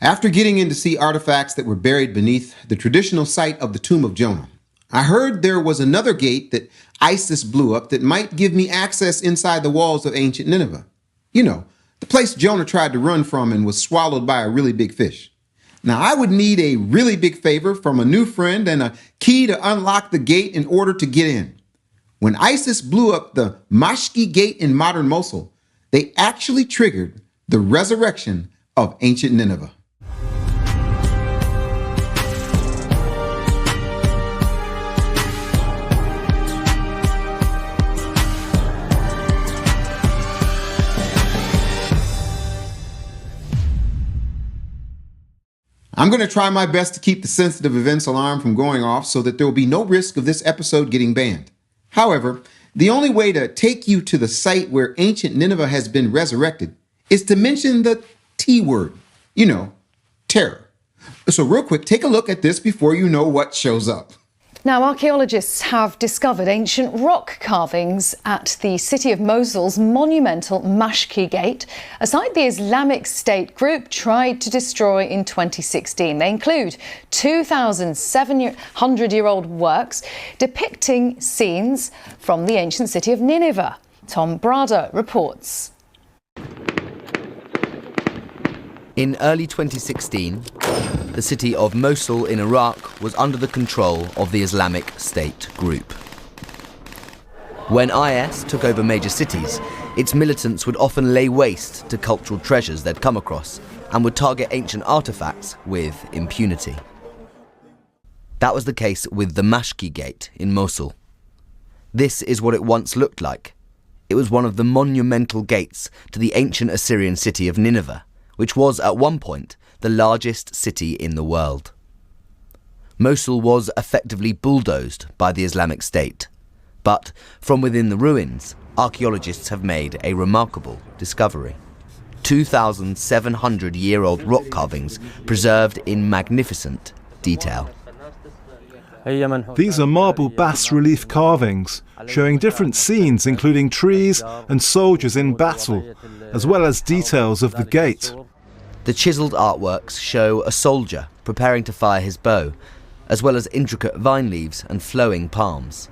After getting in to see artifacts that were buried beneath the traditional site of the tomb of Jonah, I heard there was another gate that ISIS blew up that might give me access inside the walls of ancient Nineveh. You know, the place Jonah tried to run from and was swallowed by a really big fish. Now, I would need a really big favor from a new friend and a key to unlock the gate in order to get in. When ISIS blew up the Mashgi Gate in modern Mosul, they actually triggered the resurrection of ancient Nineveh. I'm going to try my best to keep the sensitive events alarm from going off so that there will be no risk of this episode getting banned. However, the only way to take you to the site where ancient Nineveh has been resurrected is to mention the T word, you know, terror. So real quick, take a look at this before you know what shows up. Now, archaeologists have discovered ancient rock carvings at the city of Mosul's monumental Mashgi Gate, a site the Islamic State group tried to destroy in 2016. They include 2,700-year-old works depicting scenes from the ancient city of Nineveh. Tom Brada reports. In early 2016, the city of Mosul in Iraq was under the control of the Islamic State group. When IS took over major cities, its militants would often lay waste to cultural treasures they'd come across and would target ancient artifacts with impunity. That was the case with the Mashgi Gate in Mosul. This is what it once looked like. It was one of the monumental gates to the ancient Assyrian city of Nineveh, which was at one point the largest city in the world. Mosul was effectively bulldozed by the Islamic State. But from within the ruins, archaeologists have made a remarkable discovery. 2,700-year-old rock carvings preserved in magnificent detail. These are marble bas-relief carvings, showing different scenes including trees and soldiers in battle, as well as details of the gate. The chiselled artworks show a soldier preparing to fire his bow, as well as intricate vine leaves and flowing palms.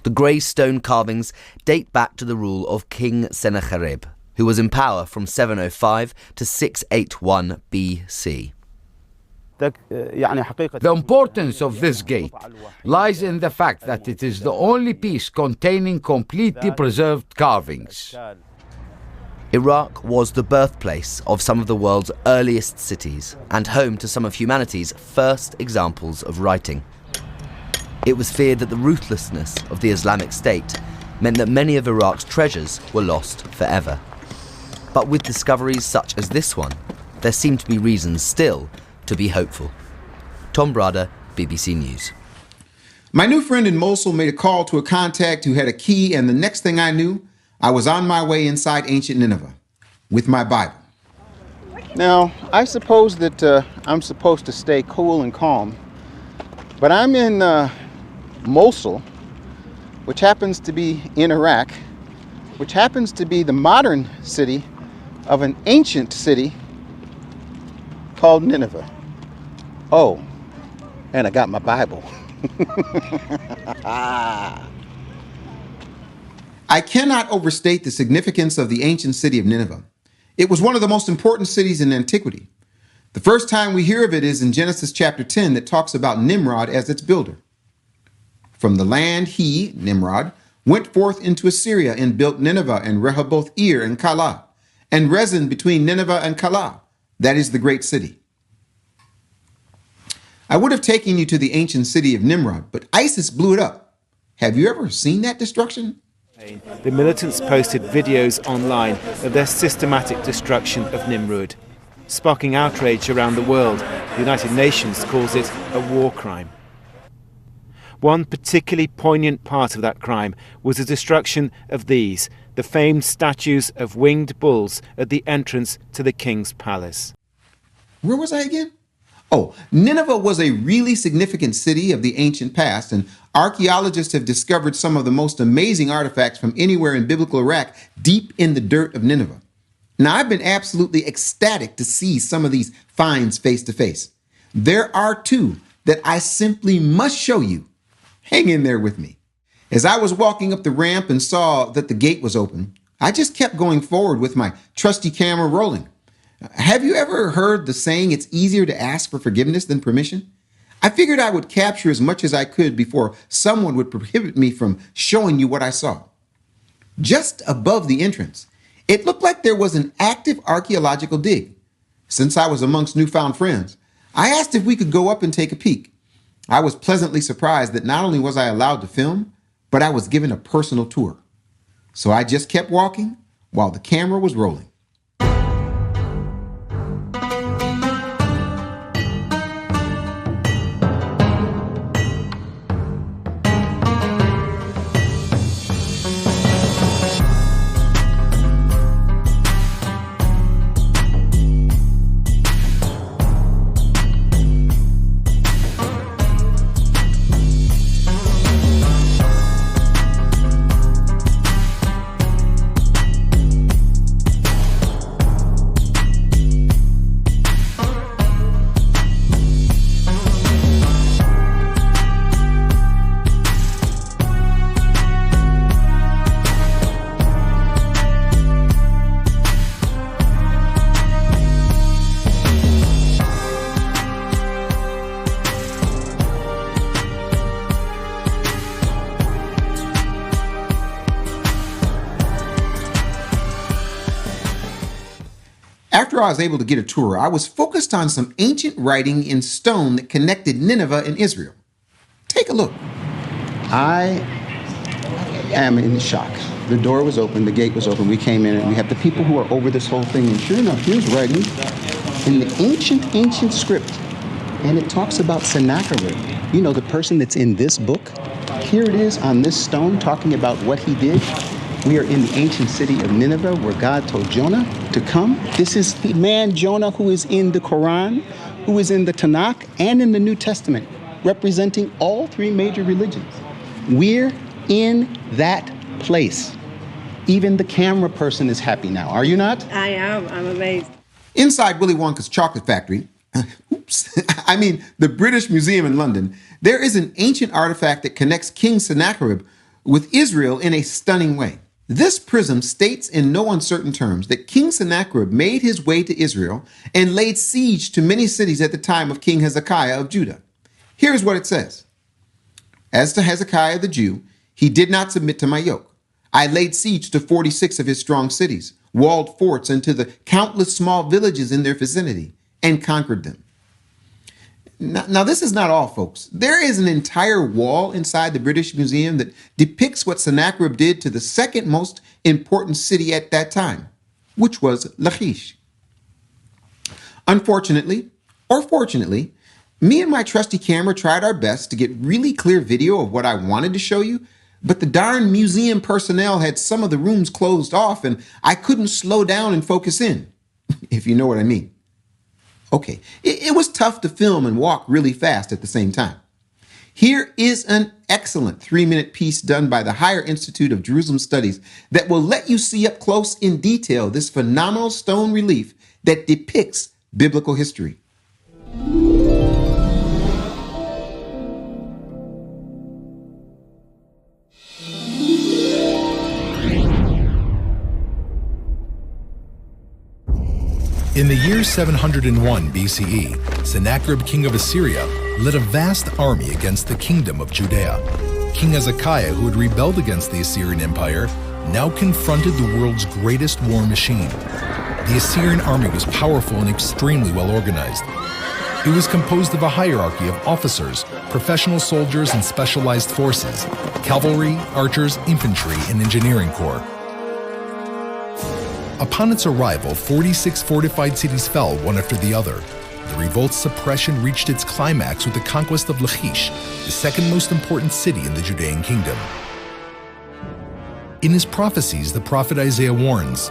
The grey stone carvings date back to the rule of King Sennacherib, who was in power from 705 to 681 BC. The importance of this gate lies in the fact that it is the only piece containing completely preserved carvings. Iraq was the birthplace of some of the world's earliest cities and home to some of humanity's first examples of writing. It was feared that the ruthlessness of the Islamic State meant that many of Iraq's treasures were lost forever. But with discoveries such as this one, there seem to be reasons still to be hopeful. Tom Brada, BBC News. My new friend in Mosul made a call to a contact who had a key, and the next thing I knew, I was on my way inside ancient Nineveh with my Bible. Now, I suppose that I'm supposed to stay cool and calm, but I'm in Mosul, which happens to be in Iraq, which happens to be the modern city of an ancient city called Nineveh. Oh, and I got my Bible. I cannot overstate the significance of the ancient city of Nineveh. It was one of the most important cities in antiquity. The first time we hear of it is in Genesis chapter 10 that talks about Nimrod as its builder. From the land he, Nimrod, went forth into Assyria and built Nineveh and Rehoboth-ir and Calah, and Rezin between Nineveh and Calah. That is the great city. I would have taken you to the ancient city of Nimrod, but ISIS blew it up. Have you ever seen that destruction? The militants posted videos online of their systematic destruction of Nimrud, sparking outrage around the world. The United Nations calls it a war crime. One particularly poignant part of that crime was the destruction of these, the famed statues of winged bulls at the entrance to the king's palace. Where was I again? Oh, Nineveh was a really significant city of the ancient past, and archaeologists have discovered some of the most amazing artifacts from anywhere in biblical Iraq deep in the dirt of Nineveh. Now, I've been absolutely ecstatic to see some of these finds face to face. There are two that I simply must show you. Hang in there with me. As I was walking up the ramp and saw that the gate was open, I just kept going forward with my trusty camera rolling. Have you ever heard the saying, it's easier to ask for forgiveness than permission? I figured I would capture as much as I could before someone would prohibit me from showing you what I saw. Just above the entrance, it looked like there was an active archaeological dig. Since I was amongst newfound friends, I asked if we could go up and take a peek. I was pleasantly surprised that not only was I allowed to film, but I was given a personal tour. So I just kept walking while the camera was rolling. After I was able to get a tour, I was focused on some ancient writing in stone that connected Nineveh and Israel. Take a look. I am in shock. The door was open, the gate was open, we came in, and we have the people who are over this whole thing, and sure enough, here's writing in the ancient script, and it talks about Sennacherib. You know, the person that's in this book. Here it is on this stone talking about what he did. We are in the ancient city of Nineveh where God told Jonah to come. This is the man Jonah who is in the Quran, who is in the Tanakh and in the New Testament, representing all three major religions. We're in that place. Even the camera person is happy now. Are you not? I am. I'm amazed. Inside Willy Wonka's chocolate factory, the British Museum in London, there is an ancient artifact that connects King Sennacherib with Israel in a stunning way. This prism states in no uncertain terms that King Sennacherib made his way to Israel and laid siege to many cities at the time of King Hezekiah of Judah. Here's what it says. As to Hezekiah the Jew, he did not submit to my yoke. I laid siege to 46 of his strong cities, walled forts, and to the countless small villages in their vicinity, and conquered them. Now, this is not all, folks. There is an entire wall inside the British Museum that depicts what Sennacherib did to the second most important city at that time, which was Lachish. Unfortunately, or fortunately, me and my trusty camera tried our best to get really clear video of what I wanted to show you, but the darn museum personnel had some of the rooms closed off and I couldn't slow down and focus in, if you know what I mean. Okay, it was tough to film and walk really fast at the same time. Here is an excellent 3-minute piece done by the Higher Institute of Jerusalem Studies that will let you see up close in detail this phenomenal stone relief that depicts biblical history. In the year 701 BCE, Sennacherib, king of Assyria, led a vast army against the kingdom of Judea. King Hezekiah, who had rebelled against the Assyrian Empire, now confronted the world's greatest war machine. The Assyrian army was powerful and extremely well organized. It was composed of a hierarchy of officers, professional soldiers, and specialized forces, cavalry, archers, infantry, and engineering corps. Upon its arrival, 46 fortified cities fell one after the other. The revolt's suppression reached its climax with the conquest of Lachish, the second most important city in the Judean kingdom. In his prophecies, the prophet Isaiah warns,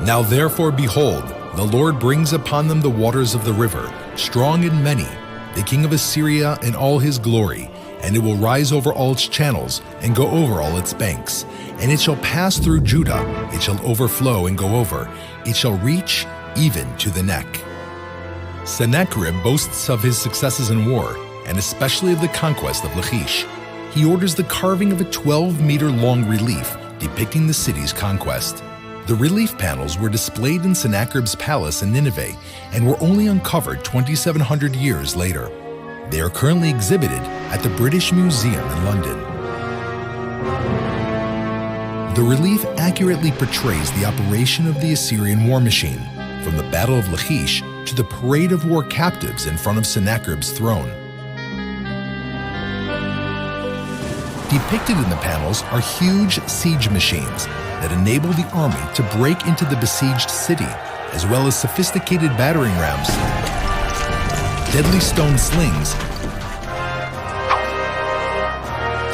"Now therefore behold, the Lord brings upon them the waters of the river, strong and many, the king of Assyria in all his glory, and it will rise over all its channels and go over all its banks. And it shall pass through Judah, it shall overflow and go over, it shall reach even to the neck. Sennacherib boasts of his successes in war, and especially of the conquest of Lachish. He orders the carving of a 12-meter-long relief depicting the city's conquest. The relief panels were displayed in Sennacherib's palace in Nineveh and were only uncovered 2,700 years later. They are currently exhibited at the British Museum in London. The relief accurately portrays the operation of the Assyrian War Machine, from the Battle of Lachish to the parade of war captives in front of Sennacherib's throne. Depicted in the panels are huge siege machines that enable the army to break into the besieged city, as well as sophisticated battering rams, deadly stone slings,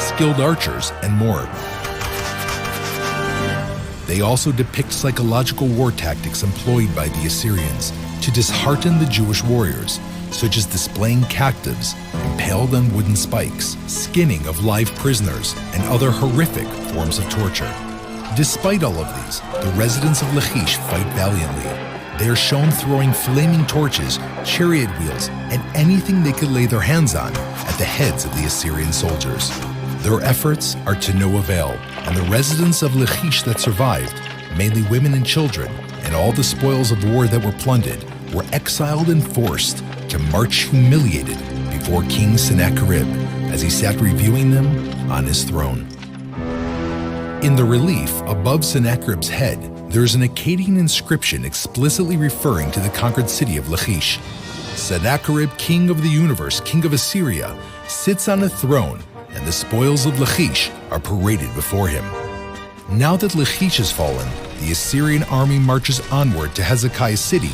skilled archers, and more. They also depict psychological war tactics employed by the Assyrians to dishearten the Jewish warriors, such as displaying captives impaled on wooden spikes, skinning of live prisoners, and other horrific forms of torture. Despite all of these, the residents of Lachish fight valiantly. They are shown throwing flaming torches, chariot wheels, and anything they could lay their hands on at the heads of the Assyrian soldiers. Their efforts are to no avail, and the residents of Lachish that survived, mainly women and children, and all the spoils of war that were plundered, were exiled and forced to march humiliated before King Sennacherib as he sat reviewing them on his throne. In the relief above Sennacherib's head, there is an Akkadian inscription explicitly referring to the conquered city of Lachish. Sennacherib, king of the universe, king of Assyria, sits on a throne, and the spoils of Lachish are paraded before him. Now that Lachish has fallen, the Assyrian army marches onward to Hezekiah's city,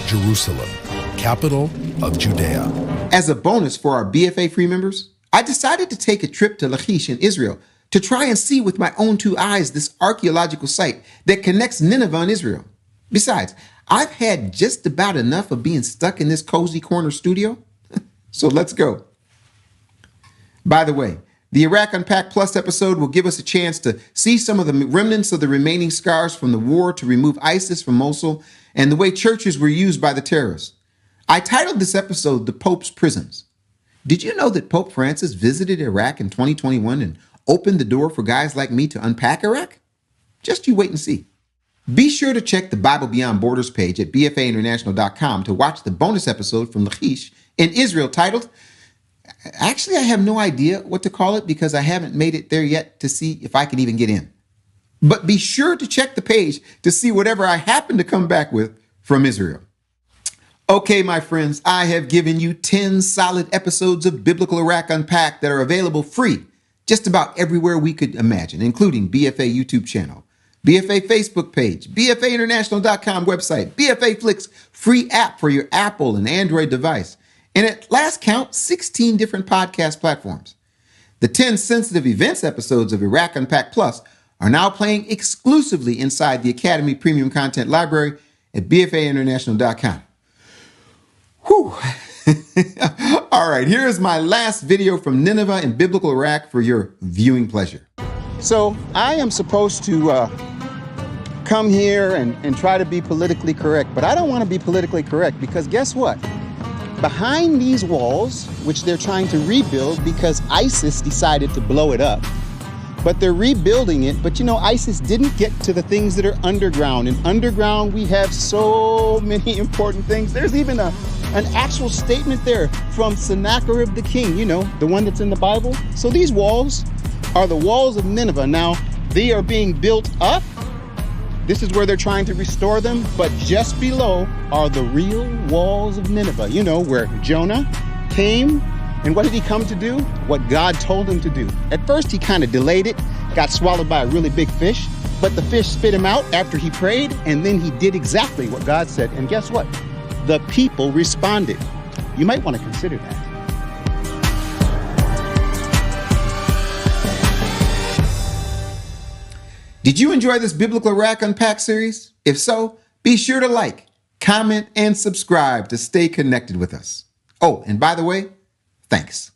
Jerusalem, capital of Judea. As a bonus for our BFA free members, I decided to take a trip to Lachish in Israel to try and see with my own two eyes this archaeological site that connects Nineveh and Israel. Besides, I've had just about enough of being stuck in this cozy corner studio, so let's go. By the way, the Iraq Unpacked Plus episode will give us a chance to see some of the remnants of the remaining scars from the war to remove ISIS from Mosul and the way churches were used by the terrorists. I titled this episode The Pope's Prisons. Did you know that Pope Francis visited Iraq in 2021 and opened the door for guys like me to unpack Iraq? Just you wait and see. Be sure to check the Bible Beyond Borders page at bfainternational.com to watch the bonus episode from Lachish in Israel titled, actually I have no idea what to call it because I haven't made it there yet to see if I can even get in. But be sure to check the page to see whatever I happen to come back with from Israel. Okay, my friends, I have given you 10 solid episodes of Biblical Iraq Unpacked that are available free just about everywhere we could imagine, including BFA YouTube channel, BFA Facebook page, BFAinternational.com website, BFA Flicks free app for your Apple and Android device, and at last count, 16 different podcast platforms. The 10 sensitive events episodes of Iraq Unpacked Plus are now playing exclusively inside the Academy Premium Content Library at BFAinternational.com. Whew. All right, here is my last video from Nineveh and Biblical Iraq for your viewing pleasure. So I am supposed to come here and try to be politically correct, but I don't want to be politically correct because guess what? Behind these walls, which they're trying to rebuild because ISIS decided to blow it up, but they're rebuilding it. But you know, ISIS didn't get to the things that are underground. And underground, we have so many important things. There's even an actual statement there from Sennacherib the king, you know, the one that's in the Bible. So these walls are the walls of Nineveh. Now, they are being built up. This is where they're trying to restore them. But just below are the real walls of Nineveh, you know, where Jonah came. And what did he come to do? What God told him to do. At first, he kind of delayed it, got swallowed by a really big fish, but the fish spit him out after he prayed, and then he did exactly what God said. And guess what? The people responded. You might want to consider that. Did you enjoy this Biblical Iraq Unpacked series? If so, be sure to like, comment, and subscribe to stay connected with us. Oh, and by the way, thanks.